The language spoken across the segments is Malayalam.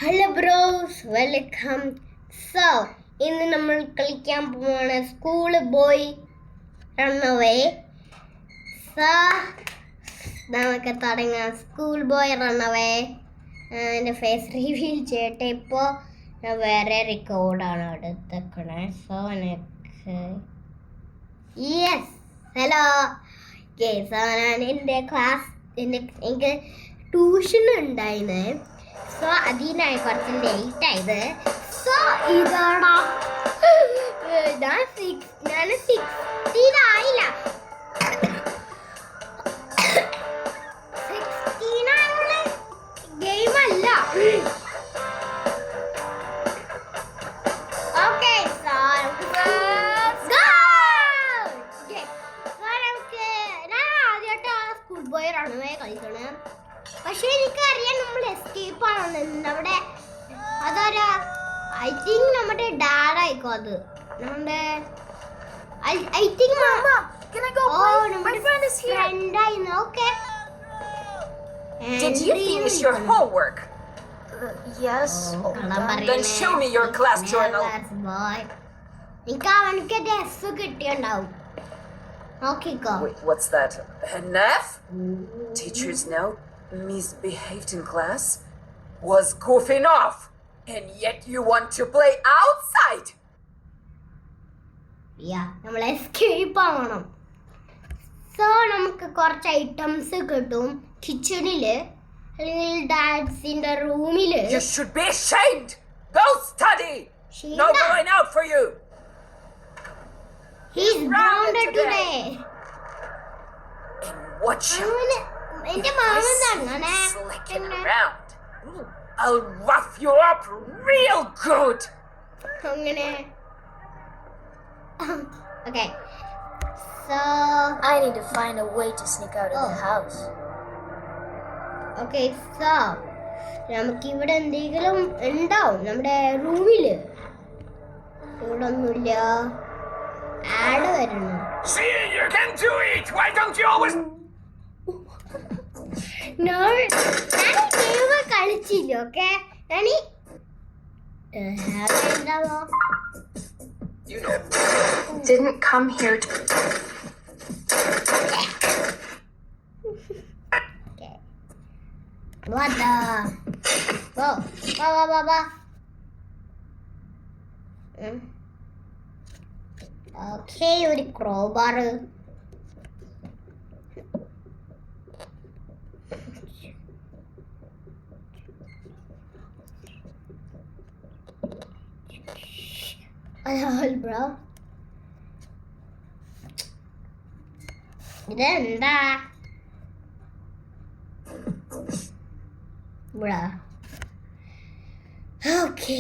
Hello bros, welcome. സോ ഇന്ന് നമ്മൾ കളിക്കാൻ പോവാണ് സ്കൂൾ ബോയ് റണ്ണവേ. സോ നമുക്ക് തുടങ്ങാം. School boy runaway. എൻ്റെ ഫേസ് റിവീൽ ചെയ്യട്ടെ. ഇപ്പോൾ ഞാൻ വേറെ റെക്കോർഡാണ് എടുത്തേക്കണേ. സോ എനിക്ക് ഹലോ സോ ഞാൻ എൻ്റെ ക്ലാസ് എനിക്ക് ട്യൂഷൻ ഉണ്ടായിരുന്നേ. സോ അതിനായി കുറച്ച് ലേറ്റ് ആയത്. സോ ഇതാടാ ഞാൻ 16 ആയില്ല. 16 ആയുള്ള ഗെയിം അല്ല. ഓക്കെ ഞാൻ ആദ്യമായിട്ട് സ്കൂൾ ബോയ് റൺവേ കളിക്കണേ. പക്ഷെ എനിക്കറിയാം നമ്മൾ എസ്കേപ്പ് ആണെന്ന്. അവിടെ അതൊരു ഐ തിങ്ക് നമ്മുടെ ഡാഡായിക്കോ. അത് നമ്മുടെ ഐ തിങ്ക് ഫ്രണ്ടായിരുന്നു. Okay. Did you finish your homework? Yes. Then show me your class journal. എനിക്ക് അവനക്ക് ഡ്രസ് കിട്ടിയുണ്ടാവും. നോക്കിക്കോ. Wait, what's that? An F? Teacher's note? Misbehaved in class? Was goofing off? And yet you want to play outside? നമ്മൾ എസ്കേപ്പ് ആവണം. സോ നമുക്ക് കുറച്ച് ഐറ്റംസ് കിട്ടും കിച്ചണില് അല്ലെങ്കിൽ ഡാഡ്സിന്റെ റൂമില്. You should be ashamed! Go study! No going out for you! He's grounded today. And watch out! എന്റെ മാമൻ തന്നെ Slicking around. I'll rough you up real good! അങ്ങനെ. Okay. So I need to find a way to sneak out of the house. Okay, so നമുക്ക് ഇവിടെ എന്തെങ്കിലും ഉണ്ടാവും നമ്മുടെ റൂമില്. ഇവിടെ ഒന്നുമില്ല. ആഡ് വരണം. See, you can do it! Why don't you always... ഞാൻ ഗെയിം കളിച്ചില്ല. ഓക്കെ, ഞാനീ എന്താവോ You know. Didn't come here to... Okay. What the? Ba. Okay, ഒരു crowbar. Hello, bro. ഇതെന്താ bro? Okay.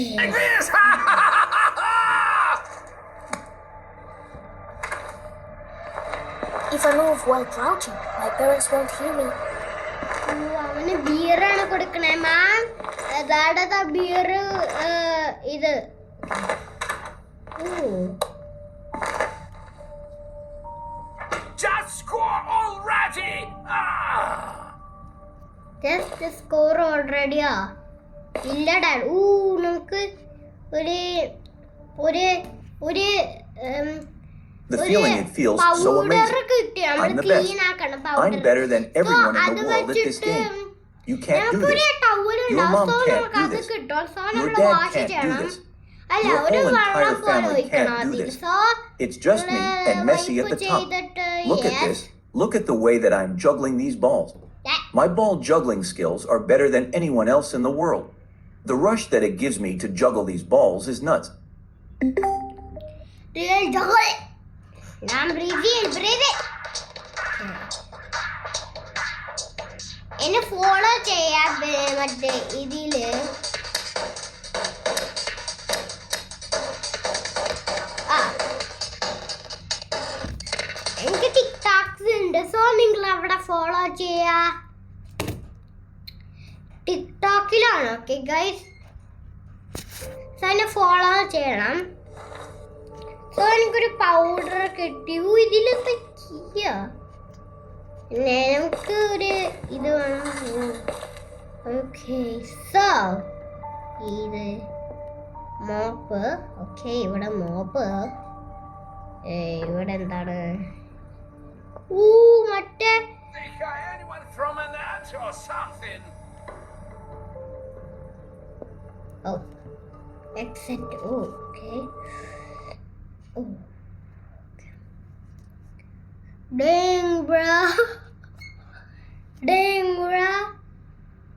If I move while crouching, my parents won't hear me. അവന് ബിയറാണ് കൊടുക്കണേ. മാം ദാടാ ബിയർ. ഇത് Just score already! Just score ഓൾറെഡിയാ? ഇല്ല ഡാഡ്. നമുക്ക് ഒരു ഒരു ഒരു The feeling it feels so amazing. I'm the best. I'm better than everyone in the world at this game. You can't do this. Your mom can't do this. Your dad can't do this. Your whole entire family can't do this. It's just me and Messi at the top. Look at this. Look at the way that I'm juggling these balls. My ball juggling skills are better than anyone else in the world. The rush that it gives me to juggle these balls is nuts. Real juggle. എന്നെ ഫോളോ ചെയ്യാ മറ്റേ ഇതില്. എനിക്ക് ടിക്ടോക്സ് ഉണ്ട്. സോ നിങ്ങൾ അവിടെ ഫോളോ ചെയ്യാ. ടിക്ടോക്കിലാണ്. ഓക്കെ ഗൈസ്, സോ എന്നെ ഫോളോ ചെയ്യണം. സോ എനിക്കൊരു പൗഡർ കിട്ടി. ഇതിലെന്താ കീയാ? പിന്നെ നമുക്ക് ഒരു ഇത് വേണം. ഓക്കെ, സോ ഇത് മോപ്പ്. ഓക്കെ, ഇവിടെ മോപ്പ്. ഇവിടെ എന്താണ്? മറ്റേ എക്സെറ്റ്. ഓക്കെ.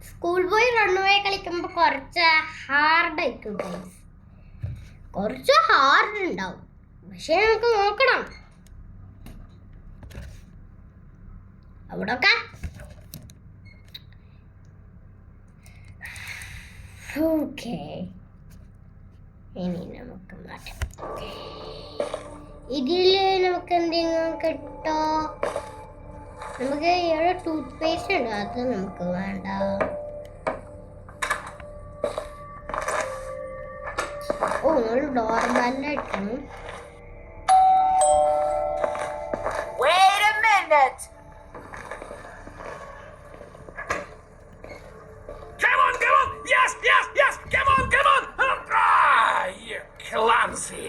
സ്കൂൾ പോയി റൺവേ കളിക്കുമ്പോൾ കുറച്ച് ഹാർഡായിരിക്കും ഗൈസ്. കുറച്ച് ഹാർഡ് ഉണ്ടാവും, പക്ഷെ നമുക്ക് നോക്കണം. അവിടൊക്കെ ഓക്കെ. ഇനി നമുക്ക് മാറ്റാം. ഇതില് നമുക്ക് എന്തെങ്കിലും കിട്ടോ? നമുക്ക് ഇവിടെ ടൂത്ത് പേസ്റ്റ് ഉണ്ട്, അത് നമുക്ക് വേണ്ട. നമ്മൾ ഡോർബെല്ലായിട്ടാണ്. Wait a minute! Come on! Yes! Come on! You clumsy!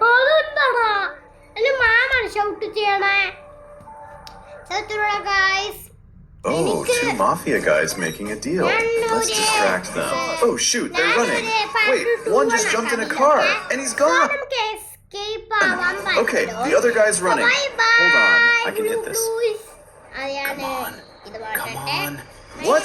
അതെന്താടാ? എന്റെ മാമാണ് ഷൗട്ട് ചെയ്യണേ. Guys. Oh, two mafia guys making a deal. Let's distract them. Oh shoot, they're running. Wait, one just jumped in a car and he's gone. Okay, the other guy's running. Hold on, I can hit this. Come on. What?